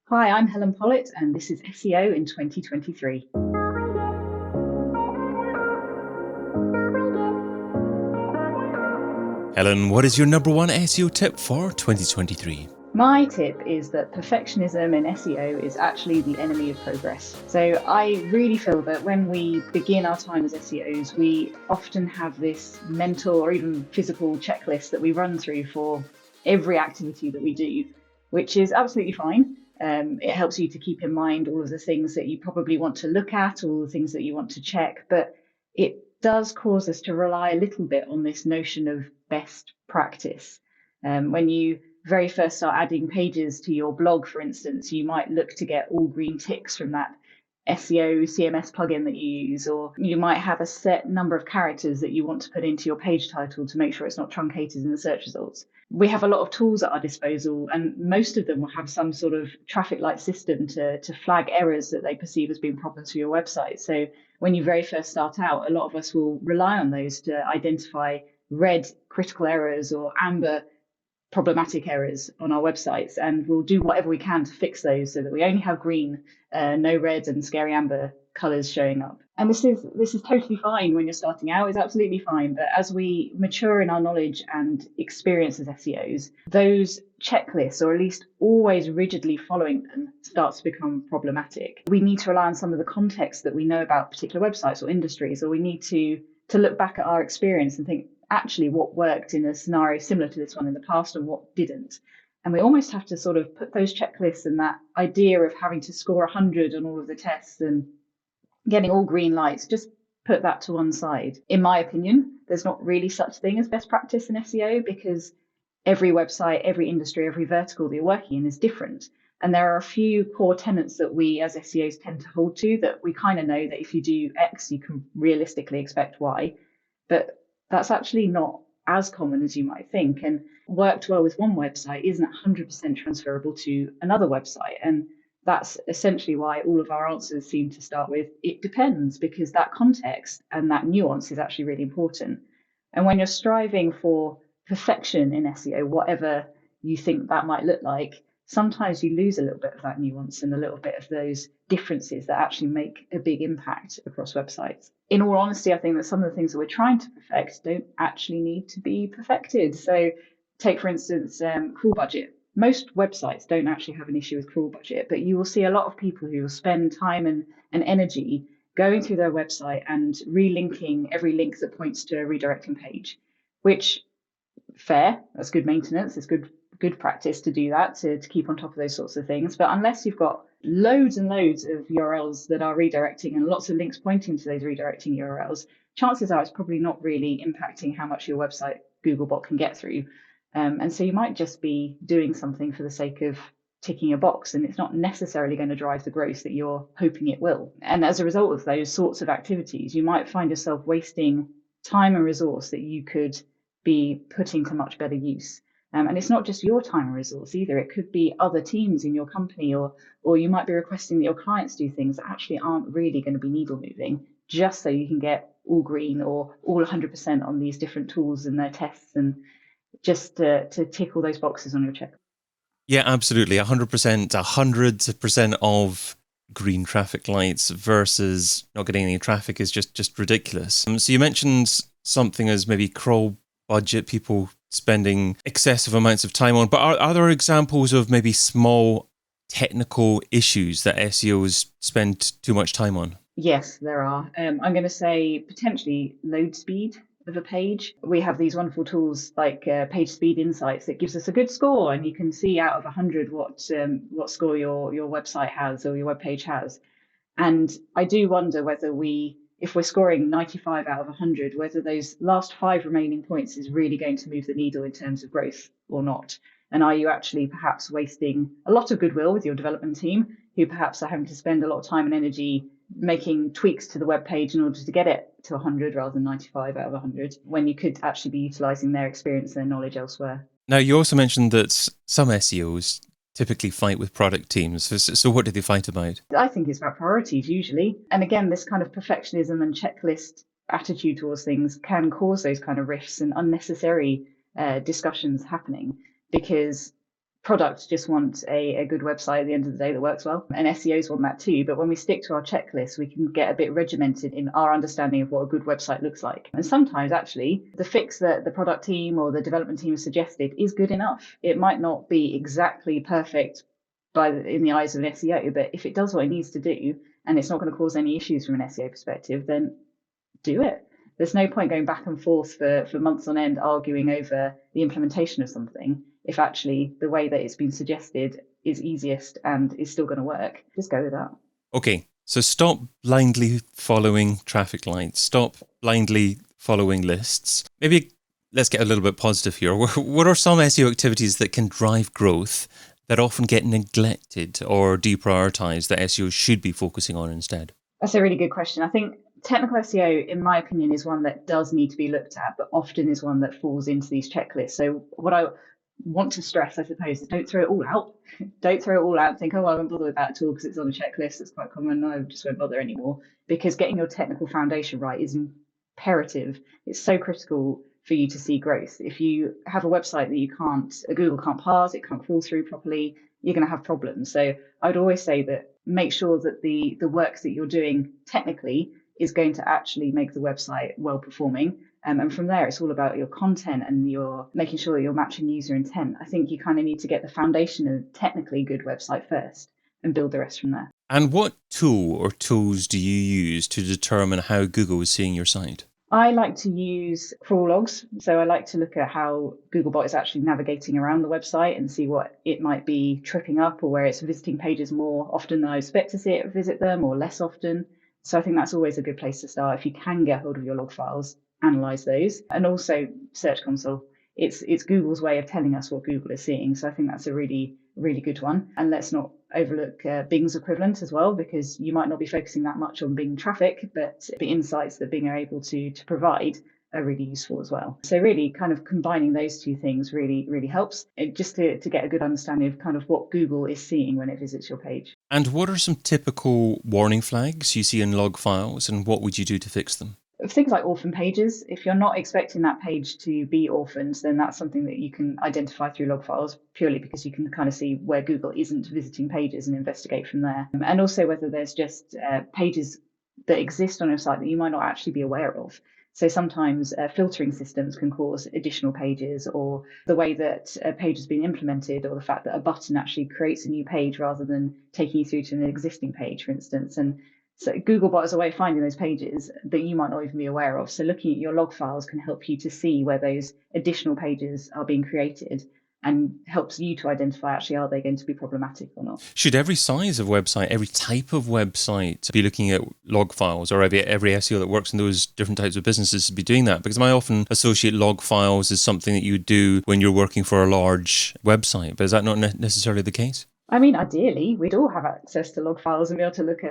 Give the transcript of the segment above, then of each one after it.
Hi, I'm Helen Pollitt, and this is SEO in 2023. Helen, what is your number one SEO tip for 2023? My tip is that perfectionism in SEO is actually the enemy of progress. So I really feel that when we begin our time as SEOs, we often have this mental or even physical checklist that we run through for every activity that we do, which is absolutely fine. It helps you to keep in mind all of the things that you probably want to look at, all the things that you want to check, but it does cause us to rely a little bit on this notion of best practice. When you very first start adding pages to your blog, for instance, you might look to get all green ticks from that SEO CMS plugin that you use, or you might have a set number of characters that you want to put into your page title to make sure it's not truncated in the search results. We have a lot of tools at our disposal, and most of them will have some sort of traffic light system to flag errors that they perceive as being problems for your website. So when you very first start out, a lot of us will rely on those to identify red critical errors or amber problematic errors on our websites, and we'll do whatever we can to fix those so that we only have green, no red and scary amber colors showing up. And this is totally fine when you're starting out. It's absolutely fine. But as we mature in our knowledge and experience as SEOs, those checklists, or at least always rigidly following them, starts to become problematic. We need to rely on some of the context that we know about particular websites or industries, or we need to look back at our experience and think, actually what worked in a scenario similar to this one in the past and what didn't. And we almost have to sort of put those checklists and that idea of having to score 100 on all of the tests and getting all green lights, just put that to one side. In my opinion, there's not really such thing as best practice in SEO, because every website, every industry, every vertical that you're working in is different. And there are a few core tenets that we as SEOs tend to hold to, that we kind of know that if you do X, you can realistically expect Y. But that's actually not as common as you might think. And worked well with one website isn't 100% transferable to another website. And that's essentially why all of our answers seem to start with it depends, because that context and that nuance is actually really important. And when you're striving for perfection in SEO, whatever you think that might look like, sometimes you lose a little bit of that nuance and a little bit of those differences that actually make a big impact across websites. In all honesty, I think that some of the things that we're trying to perfect don't actually need to be perfected. So take, for instance, crawl budget. Most websites don't actually have an issue with crawl budget, but you will see a lot of people who will spend time and energy going through their website and relinking every link that points to a redirecting page, which fair, that's good maintenance, it's good practice to do that, to keep on top of those sorts of things. But unless you've got loads and loads of URLs that are redirecting and lots of links pointing to those redirecting URLs, chances are it's probably not really impacting how much your website Googlebot can get through. And so you might just be doing something for the sake of ticking a box, and it's not necessarily going to drive the growth that you're hoping it will. And as a result of those sorts of activities, you might find yourself wasting time and resource that you could be putting to much better use. And it's not just your time and resource either. It could be other teams in your company, or you might be requesting that your clients do things that actually aren't really going to be needle moving, just so you can get all green or all 100% on these different tools and their tests, and just to tick all those boxes on your checklist. Yeah, absolutely. 100%, 100% of green traffic lights versus not getting any traffic is just ridiculous. So you mentioned something as maybe crawl budget, people spending excessive amounts of time on, but are there examples of maybe small technical issues that SEOs spend too much time on? Yes, there are. I'm going to say potentially load speed of a page. We have these wonderful tools like Page Speed Insights that gives us a good score, and you can see out of 100 what score your website has or your web page has. And I do wonder whether if we're scoring 95 out of 100, whether those last 5 remaining points is really going to move the needle in terms of growth or not. And are you actually perhaps wasting a lot of goodwill with your development team, who perhaps are having to spend a lot of time and energy making tweaks to the web page in order to get it to 100 rather than 95 out of 100, when you could actually be utilizing their experience and their knowledge elsewhere? Now, you also mentioned that some SEOs typically fight with product teams. So what do they fight about? I think it's about priorities usually. And again, this kind of perfectionism and checklist attitude towards things can cause those kind of rifts and unnecessary discussions happening, because Products just want a good website at the end of the day that works well, and SEOs want that too. But when we stick to our checklist, we can get a bit regimented in our understanding of what a good website looks like. And sometimes actually the fix that the product team or the development team has suggested is good enough. It might not be exactly perfect in the eyes of an SEO, but if it does what it needs to do and it's not going to cause any issues from an SEO perspective, then do it. There's no point going back and forth for months on end arguing over the implementation of something if actually the way that it's been suggested is easiest and is still going to work. Just go with that. Okay, so stop blindly following traffic lights. Stop blindly following lists. Maybe let's get a little bit positive here. What are some SEO activities that can drive growth that often get neglected or deprioritized that SEO should be focusing on instead? That's a really good question. I think technical SEO, in my opinion, is one that does need to be looked at, but often is one that falls into these checklists. So what I want to stress, I suppose, is don't throw it all out. Don't throw it all out and think, oh, I won't bother with that at all because it's on a checklist. It's quite common. I just won't bother anymore. Because getting your technical foundation right is imperative. It's so critical for you to see growth. If you have a website that Google can't parse, it can't crawl through properly, you're going to have problems. So I'd always say that make sure that the work that you're doing technically is going to actually make the website well performing. And from there, it's all about your content and you're making sure that you're matching user intent. I think you kind of need to get the foundation of a technically good website first and build the rest from there. And what tool or tools do you use to determine how Google is seeing your site? I like to use crawl logs. So I like to look at how Googlebot is actually navigating around the website and see what it might be tripping up or where it's visiting pages more often than I expect to see it visit them or less often. So I think that's always a good place to start. If you can get hold of your log files, analyze those. And also Search Console. It's Google's way of telling us what Google is seeing. So I think that's a really, really good one. And let's not overlook Bing's equivalent as well, because you might not be focusing that much on Bing traffic, but the insights that Bing are able to provide are really useful as well. So really kind of combining those two things really, really helps just to get a good understanding of kind of what Google is seeing when it visits your page. And what are some typical warning flags you see in log files and what would you do to fix them? Things like orphan pages, if you're not expecting that page to be orphaned, then that's something that you can identify through log files purely because you can kind of see where Google isn't visiting pages and investigate from there. And also whether there's just pages that exist on your site that you might not actually be aware of. So sometimes filtering systems can cause additional pages, or the way that a page has been implemented, or the fact that a button actually creates a new page rather than taking you through to an existing page, for instance. And so Googlebot is a way of finding those pages that you might not even be aware of. So looking at your log files can help you to see where those additional pages are being created and helps you to identify actually are they going to be problematic or not. Should every size of website, every type of website be looking at log files, or every SEO that works in those different types of businesses be doing that? Because I often associate log files as something that you do when you're working for a large website, but is that not necessarily the case? I mean, ideally, we'd all have access to log files and be able to look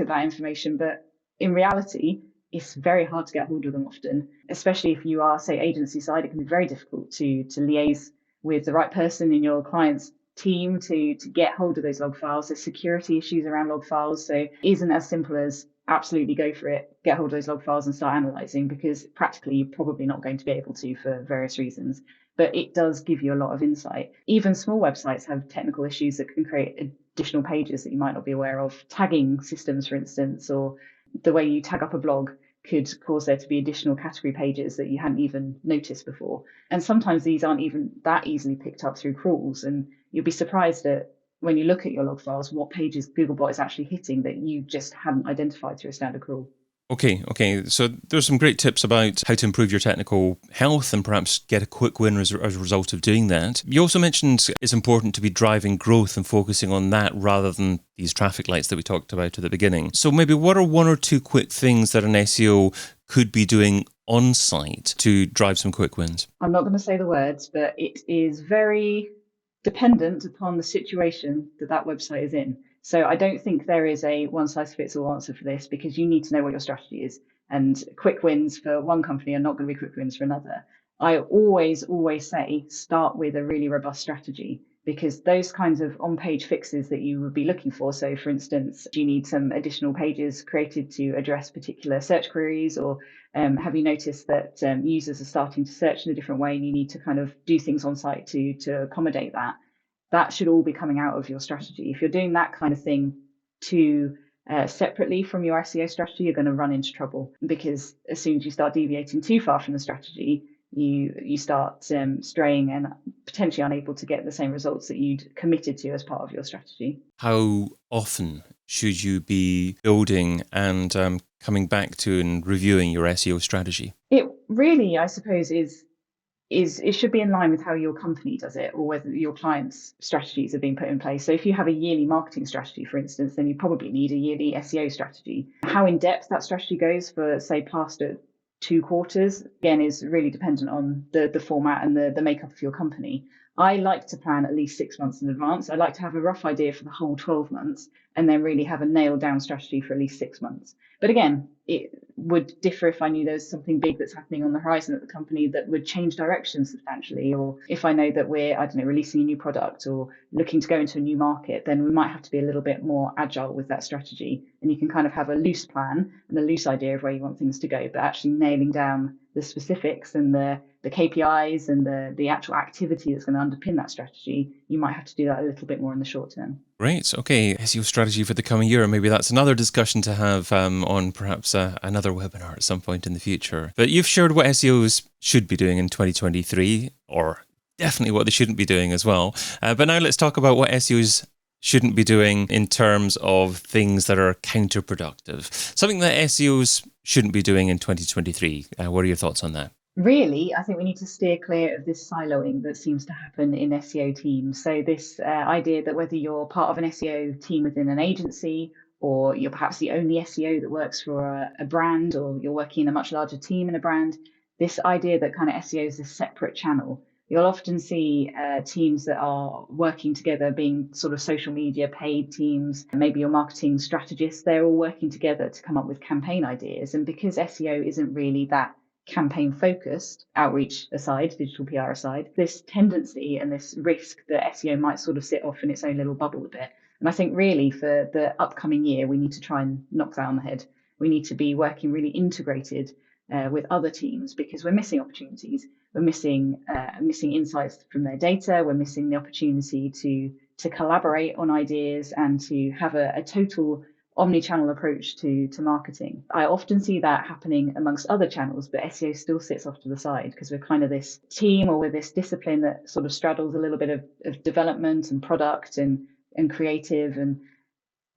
at that information. But in reality, it's very hard to get hold of them often, especially if you are, say, agency side. It can be very difficult to liaise with the right person in your client's team to get hold of those log files. There's security issues around log files. So it isn't as simple as absolutely go for it, get hold of those log files and start analyzing, because practically you're probably not going to be able to for various reasons. But it does give you a lot of insight. Even small websites have technical issues that can create additional pages that you might not be aware of. Tagging systems, for instance, or the way you tag up a blog could cause there to be additional category pages that you hadn't even noticed before. And sometimes these aren't even that easily picked up through crawls. And you'll be surprised at when you look at your log files, what pages Googlebot is actually hitting that you just hadn't identified through a standard crawl. Okay. So there's some great tips about how to improve your technical health and perhaps get a quick win as a result of doing that. You also mentioned it's important to be driving growth and focusing on that rather than these traffic lights that we talked about at the beginning. So maybe what are one or two quick things that an SEO could be doing on site to drive some quick wins? I'm not going to say the words, but it is very dependent upon the situation that website is in. So I don't think there is a one size fits all answer for this, because you need to know what your strategy is. And quick wins for one company are not going to be quick wins for another. I always say start with a really robust strategy, because those kinds of on-page fixes that you would be looking for. So for instance, do you need some additional pages created to address particular search queries, or have you noticed that users are starting to search in a different way and you need to kind of do things on site to accommodate that? that should all be coming out of your strategy. If you're doing that kind of thing too separately from your SEO strategy, you're going to run into trouble, because as soon as you start deviating too far from the strategy, you start straying and potentially unable to get the same results that you'd committed to as part of your strategy. How often should you be building and coming back to and reviewing your SEO strategy? It really, I suppose, is it should be in line with how your company does it, or whether your clients' strategies are being put in place. So if you have a yearly marketing strategy, for instance, then you probably need a yearly SEO strategy. How in depth that strategy goes for, say, past 2 quarters, again, is really dependent on the format and the makeup of your company. I like to plan at least 6 months in advance. I like to have a rough idea for the whole 12 months and then really have a nailed down strategy for at least 6 months. But again, it would differ if I knew there's something big that's happening on the horizon at the company that would change direction substantially, or if I know that we're, I don't know, releasing a new product or looking to go into a new market, then we might have to be a little bit more agile with that strategy. And you can kind of have a loose plan and a loose idea of where you want things to go, but actually nailing down the specifics and the KPIs and the actual activity that's going to underpin that strategy, you might have to do that a little bit more in the short term. Great. Okay. SEO strategy for the coming year. Maybe that's another discussion to have on perhaps another webinar at some point in the future. But you've shared what SEOs should be doing in 2023, or definitely what they shouldn't be doing as well. But now let's talk about what SEOs shouldn't be doing in terms of things that are counterproductive. Something that SEOs shouldn't be doing in 2023. What are your thoughts on that? Really, I think we need to steer clear of this siloing that seems to happen in SEO teams. So this idea that whether you're part of an SEO team within an agency, or you're perhaps the only SEO that works for a brand, or you're working in a much larger team in a brand, this idea that kind of SEO is a separate channel. You'll often see teams that are working together being sort of social media paid teams, maybe your marketing strategists, they're all working together to come up with campaign ideas. And because SEO isn't really that campaign focused, outreach aside, digital PR aside, this tendency and this risk that SEO might sort of sit off in its own little bubble a bit. And I think really for the upcoming year, we need to try and knock that on the head. We need to be working really integrated with other teams, because we're missing opportunities. We're missing insights from their data. We're missing the opportunity to collaborate on ideas and to have a total omni-channel approach to marketing. I often see that happening amongst other channels, but SEO still sits off to the side because we're kind of this team, or we're this discipline that sort of straddles a little bit of development and product and creative. And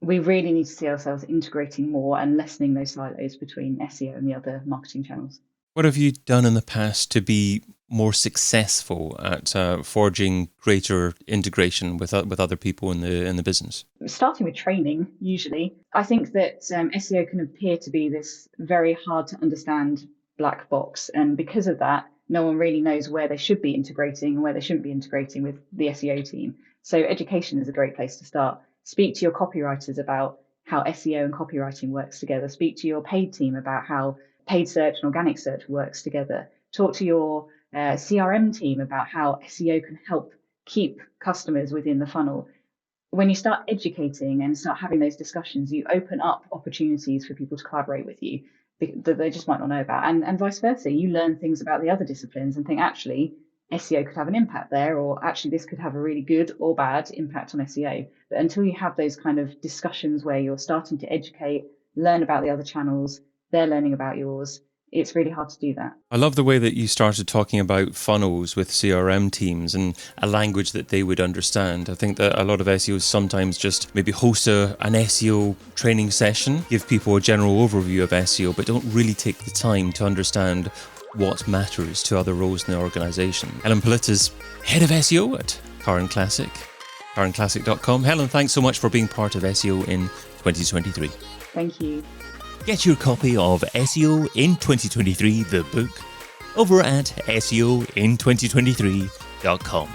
we really need to see ourselves integrating more and lessening those silos between SEO and the other marketing channels. What have you done in the past to be more successful at forging greater integration with other people in the business? Starting with training, usually. I think that SEO can appear to be this very hard to understand black box. And because of that, no one really knows where they should be integrating and where they shouldn't be integrating with the SEO team. So education is a great place to start. Speak to your copywriters about how SEO and copywriting works together. Speak to your paid team about how paid search and organic search works together. Talk to your CRM team about how SEO can help keep customers within the funnel. When you start educating and start having those discussions, you open up opportunities for people to collaborate with you that they just might not know about. And vice versa, you learn things about the other disciplines and think, actually, SEO could have an impact there, or actually this could have a really good or bad impact on SEO. But until you have those kind of discussions where you're starting to educate, learn about the other channels, they're learning about yours, it's really hard to do that. I love the way that you started talking about funnels with CRM teams and a language that they would understand. I think that a lot of SEOs sometimes just maybe host an SEO training session, give people a general overview of SEO, but don't really take the time to understand what matters to other roles in the organization. Helen Pollitt is head of SEO at Current Classic, currentclassic.com. Helen, thanks so much for being part of SEO in 2023. Thank you. Get your copy of SEO in 2023, the book, over at SEOin2023.com.